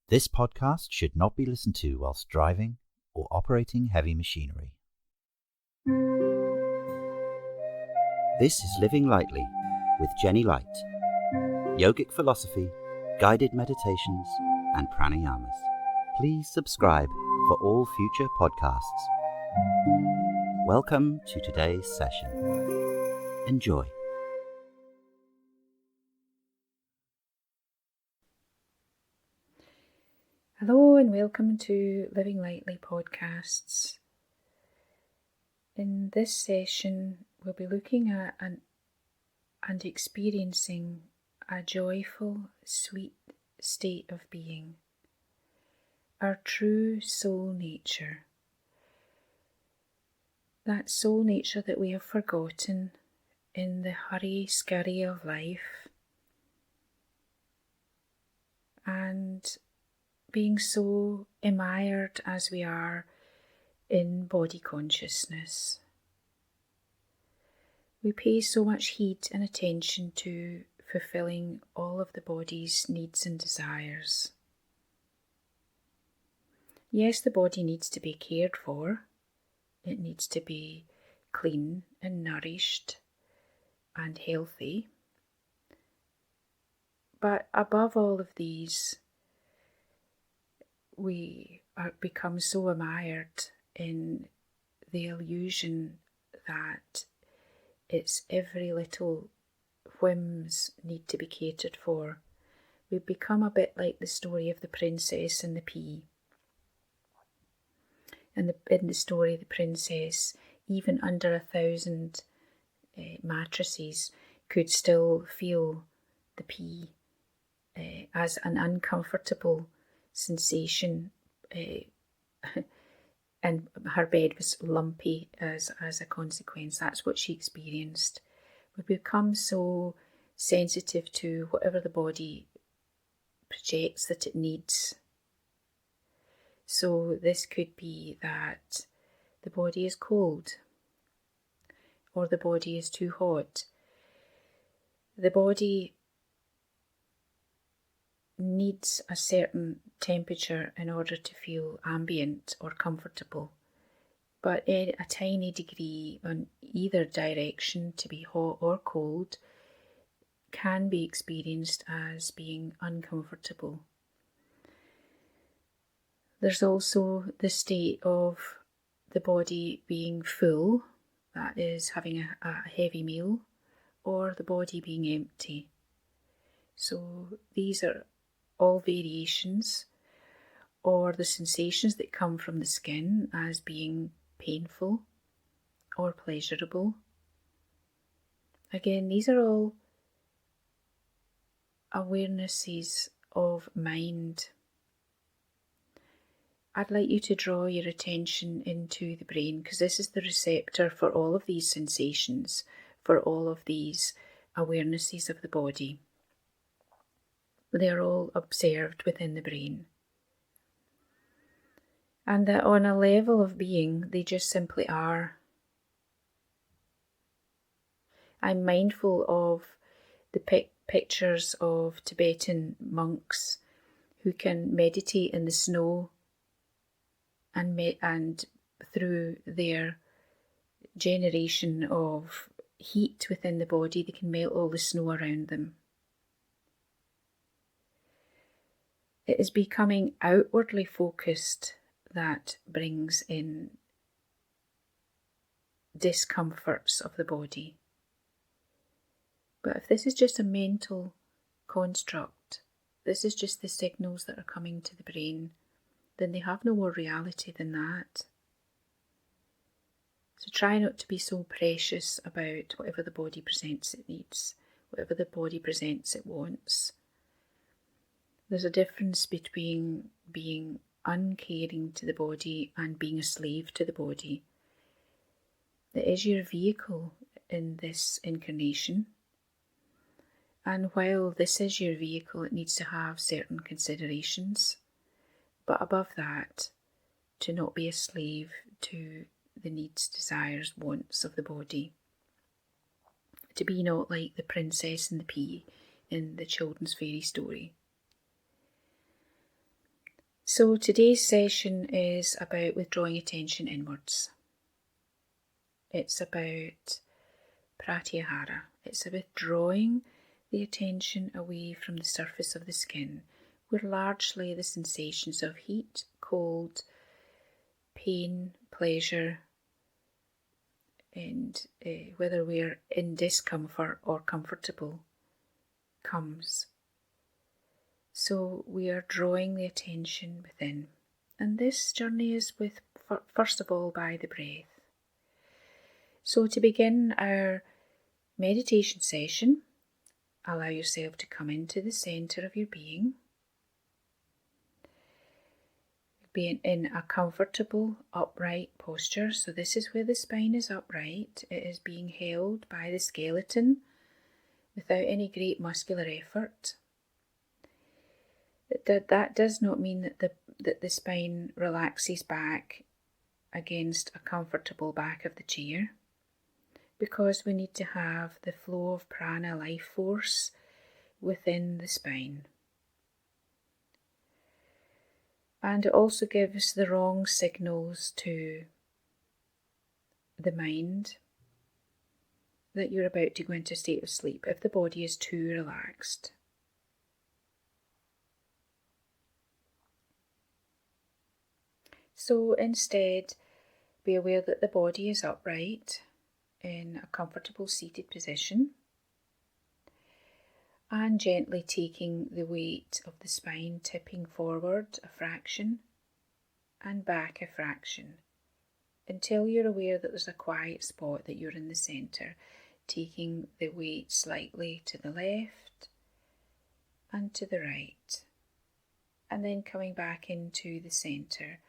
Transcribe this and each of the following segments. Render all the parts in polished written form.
This podcast should not be listened to whilst driving or operating heavy machinery. This is Living Lightly with Jenny Light. Yogic philosophy, guided meditations, and pranayamas. Please subscribe for all future podcasts. Welcome to today's session. Enjoy. Hello and welcome to Living Lightly podcasts. In this session, we'll be looking at and experiencing a joyful, sweet state of being, our true soul nature. That soul nature that we have forgotten in the hurry-scurry of life, and being so mired as we are in body consciousness. We pay so much heed and attention to fulfilling all of the body's needs and desires. Yes, the body needs to be cared for. It needs to be clean and nourished and healthy. But above all of these, we become so mired in the illusion that its every little whims need to be catered for. We become a bit like the story of the princess and the pea. And in the story, the princess, even under 1,000 mattresses, could still feel the pea as an uncomfortable sensation, and her bed was lumpy as a consequence. That's what she experienced. We become so sensitive to whatever the body projects that it needs. So this could be that the body is cold, or the body is too hot. The body needs a certain temperature in order to feel ambient or comfortable, but a tiny degree on either direction, to be hot or cold, can be experienced as being uncomfortable. There's also the state of the body being full, that is having a heavy meal, or the body being empty. So these are all variations, or the sensations that come from the skin as being painful or pleasurable. Again, these are all awarenesses of mind. I'd like you to draw your attention into the brain, because this is the receptor for all of these sensations, for all of these awarenesses of the body. They are all observed within the brain. And that on a level of being, they just simply are. I'm mindful of the pictures of Tibetan monks who can meditate in the snow, and through their generation of heat within the body, they can melt all the snow around them. It is becoming outwardly focused that brings in discomforts of the body. But if this is just a mental construct, this is just the signals that are coming to the brain, then they have no more reality than that. So try not to be so precious about whatever the body presents it needs, whatever the body presents it wants. There's a difference between being uncaring to the body and being a slave to the body. It is your vehicle in this incarnation. And while this is your vehicle, it needs to have certain considerations. But above that, to not be a slave to the needs, desires, wants of the body. To be not like the princess and the pea in the children's fairy story. So today's session is about withdrawing attention inwards. It's about pratyahara. It's about withdrawing the attention away from the surface of the skin, where largely the sensations of heat, cold, pain, pleasure, and whether we're in discomfort or comfortable comes. So we are drawing the attention within. And this journey is first of all by the breath. So to begin our meditation session, allow yourself to come into the centre of your being. Be in a comfortable upright posture. So this is where the spine is upright. It is being held by the skeleton without any great muscular effort. That does not mean that the spine relaxes back against a comfortable back of the chair, because we need to have the flow of prana, life force, within the spine. And it also gives the wrong signals to the mind that you're about to go into a state of sleep if the body is too relaxed. So instead, be aware that the body is upright in a comfortable seated position, and gently taking the weight of the spine, tipping forward a fraction and back a fraction until you're aware that there's a quiet spot, that you're in the centre, taking the weight slightly to the left and to the right, and then coming back into the centre,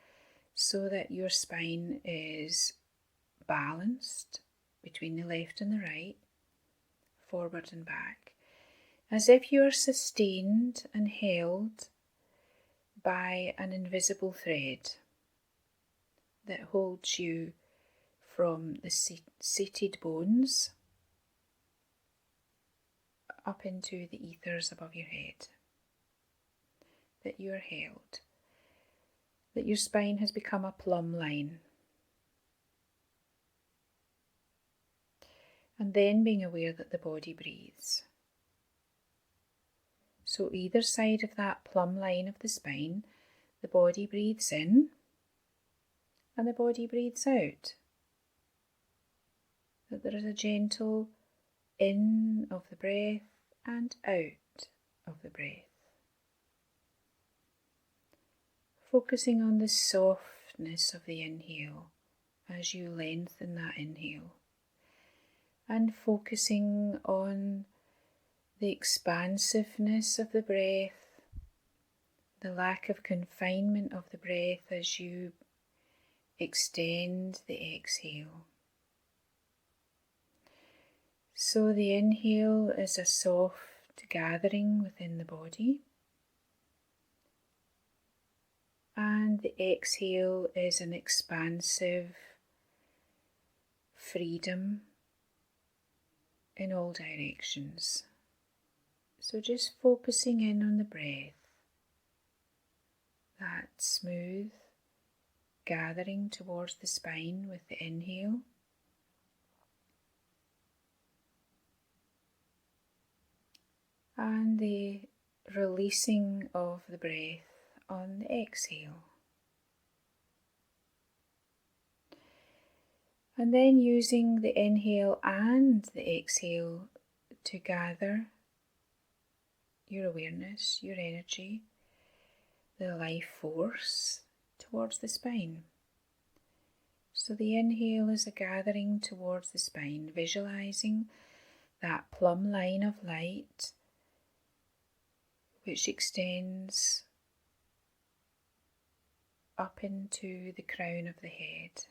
so that your spine is balanced between the left and the right, forward and back, as if you are sustained and held by an invisible thread that holds you from the seated bones up into the ethers above your head. That you are held. That your spine has become a plumb line. And then being aware that the body breathes. So either side of that plumb line of the spine, the body breathes in and the body breathes out. That there is a gentle in of the breath and out of the breath. Focusing on the softness of the inhale as you lengthen that inhale, and focusing on the expansiveness of the breath, the lack of confinement of the breath as you extend the exhale. So the inhale is a soft gathering within the body, and the exhale is an expansive freedom in all directions. So just focusing in on the breath, that smooth gathering towards the spine with the inhale, and the releasing of the breath on the exhale. And then using the inhale and the exhale to gather your awareness, your energy, the life force towards the spine. So the inhale is a gathering towards the spine, visualizing that plumb line of light which extends up into the crown of the head.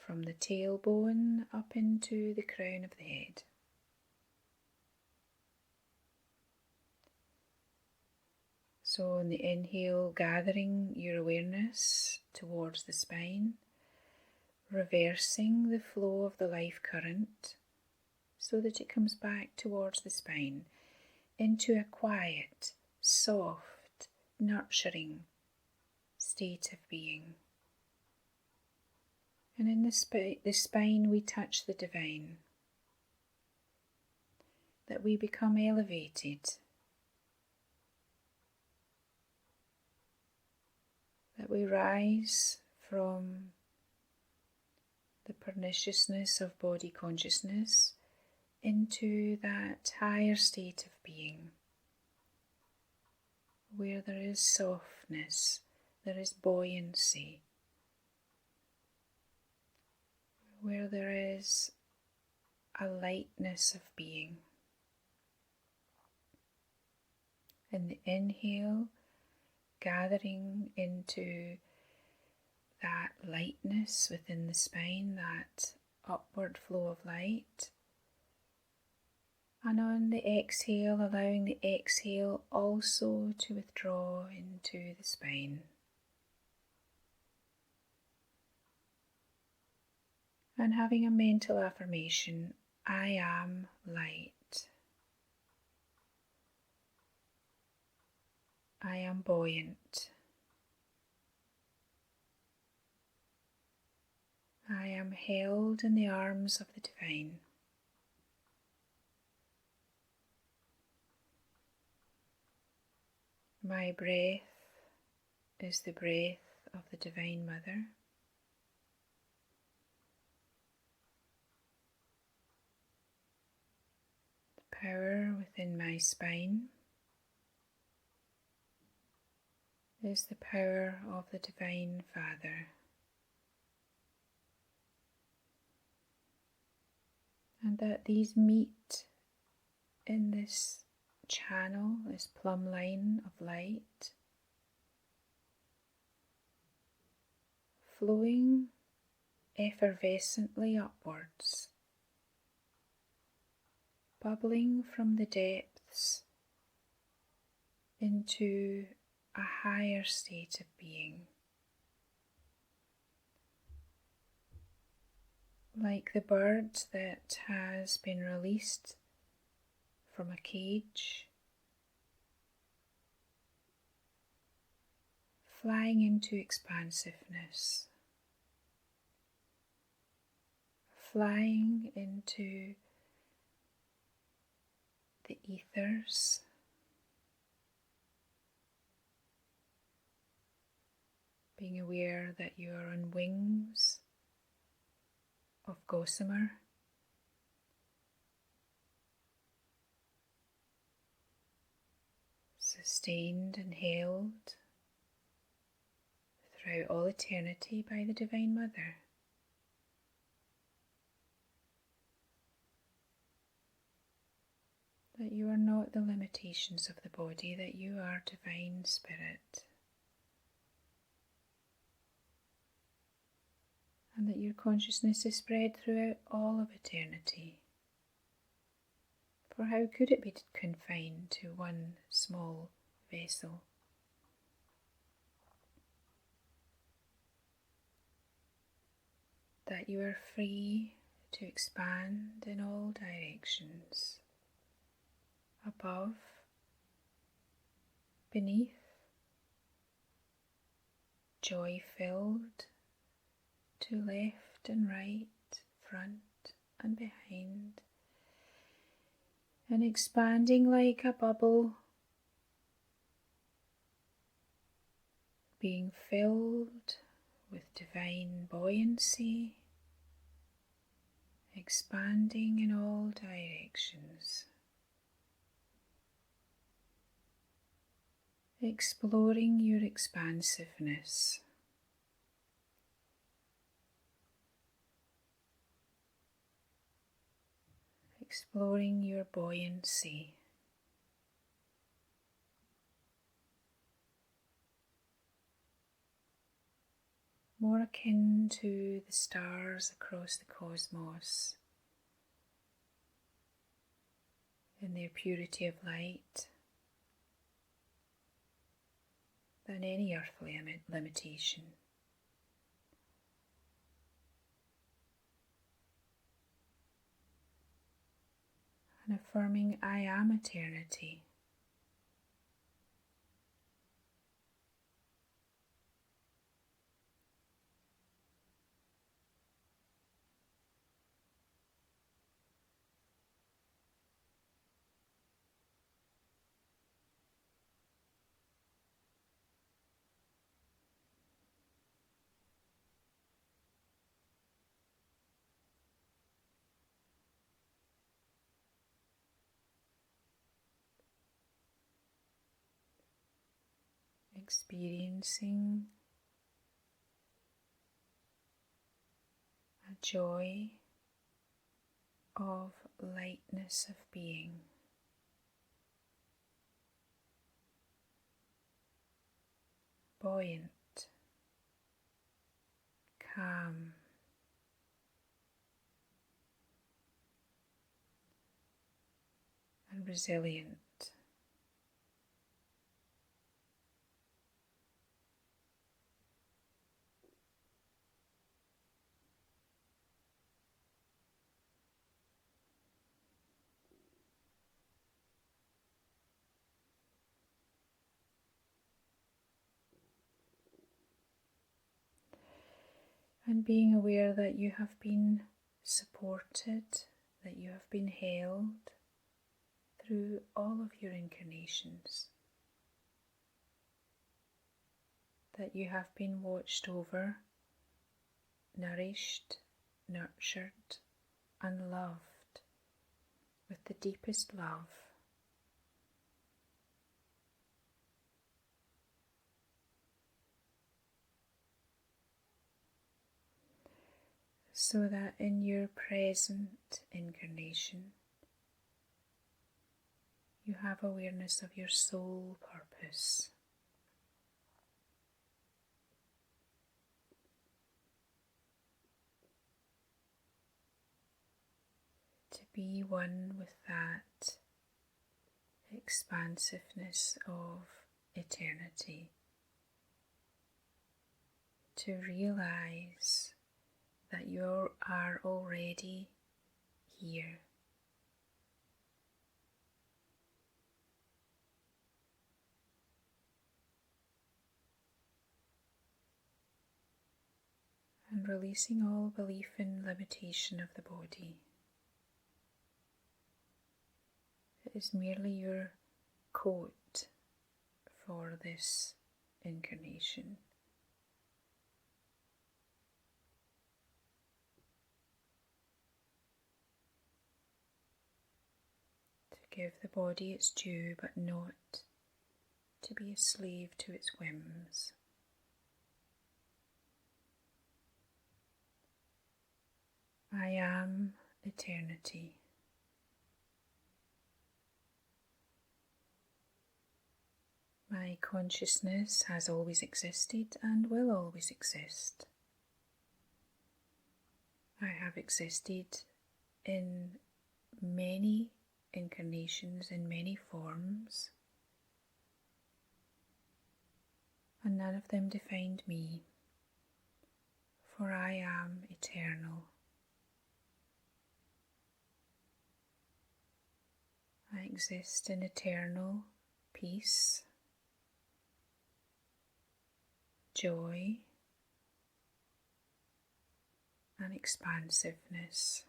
From the tailbone up into the crown of the head. So in the inhale, gathering your awareness towards the spine, reversing the flow of the life current so that it comes back towards the spine into a quiet, soft nurturing state of being. And in the spine we touch the divine, that we become elevated, that we rise from the perniciousness of body consciousness into that higher state of being, where there is softness, there is buoyancy, where there is a lightness of being. In the inhale, gathering into that lightness within the spine, that upward flow of light. And on the exhale, allowing the exhale also to withdraw into the spine. And having a mental affirmation, I am light. I am buoyant. I am held in the arms of the divine. My breath is the breath of the Divine Mother. The power within my spine is the power of the Divine Father. And that these meet in this channel, this plumb line of light, flowing effervescently upwards, bubbling from the depths into a higher state of being. Like the bird that has been released from a cage, flying into expansiveness, flying into the ethers, being aware that you are on wings of gossamer, sustained and held throughout all eternity by the Divine Mother. That you are not the limitations of the body, that you are Divine Spirit. And that your consciousness is spread throughout all of eternity. For how could it be confined to one small vessel? That you are free to expand in all directions, above, beneath, joy-filled, to left and right, front and behind, and expanding like a bubble, being filled with divine buoyancy, expanding in all directions, exploring your expansiveness. Exploring your buoyancy. More akin to the stars across the cosmos in their purity of light than any earthly limitation. And affirming I am eternity. experiencing a joy of lightness of being, buoyant, calm, and resilient. And being aware that you have been supported, that you have been held through all of your incarnations, that you have been watched over, nourished, nurtured, and loved with the deepest love. So that in your present incarnation, you have awareness of your soul purpose. To be one with that expansiveness of eternity. To realize that you are already here. And releasing all belief in limitation of the body. It is merely your coat for this incarnation. To give the body its due, but not to be a slave to its whims. I am eternity. My consciousness has always existed and will always exist. I have existed in many incarnations, in many forms, and none of them defined me, for I am eternal. I exist in eternal peace, joy, and expansiveness.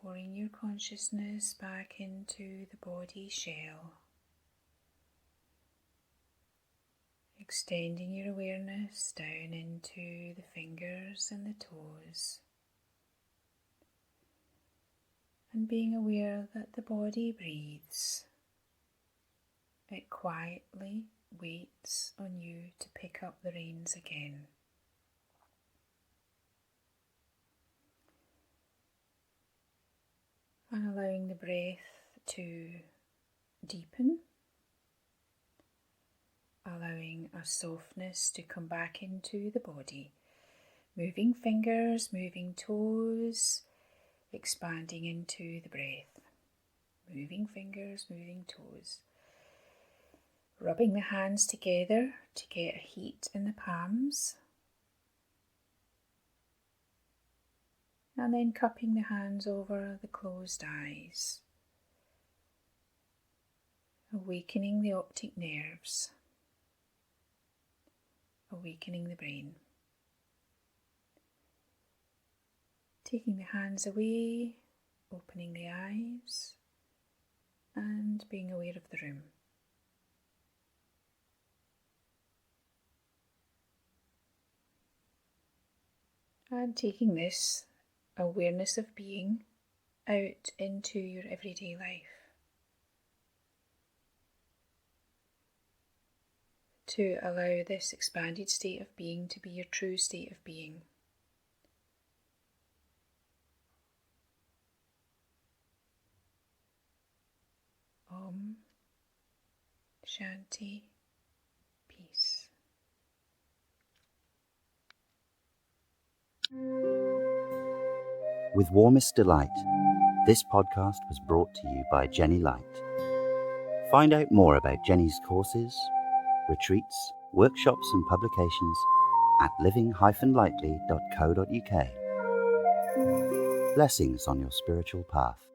Pouring your consciousness back into the body shell, extending your awareness down into the fingers and the toes, and being aware that the body breathes. It quietly waits on you to pick up the reins again. And allowing the breath to deepen, allowing a softness to come back into the body, moving fingers, moving toes, expanding into the breath, moving fingers, moving toes, rubbing the hands together to get a heat in the palms, and then cupping the hands over the closed eyes, awakening the optic nerves, awakening the brain. Taking the hands away, opening the eyes, and being aware of the room. And taking this awareness of being out into your everyday life, to allow this expanded state of being to be your true state of being. Om Shanti, peace. With warmest delight, this podcast was brought to you by Jenny Light. Find out more about Jenny's courses, retreats, workshops and publications at living-lightly.co.uk. Blessings on your spiritual path.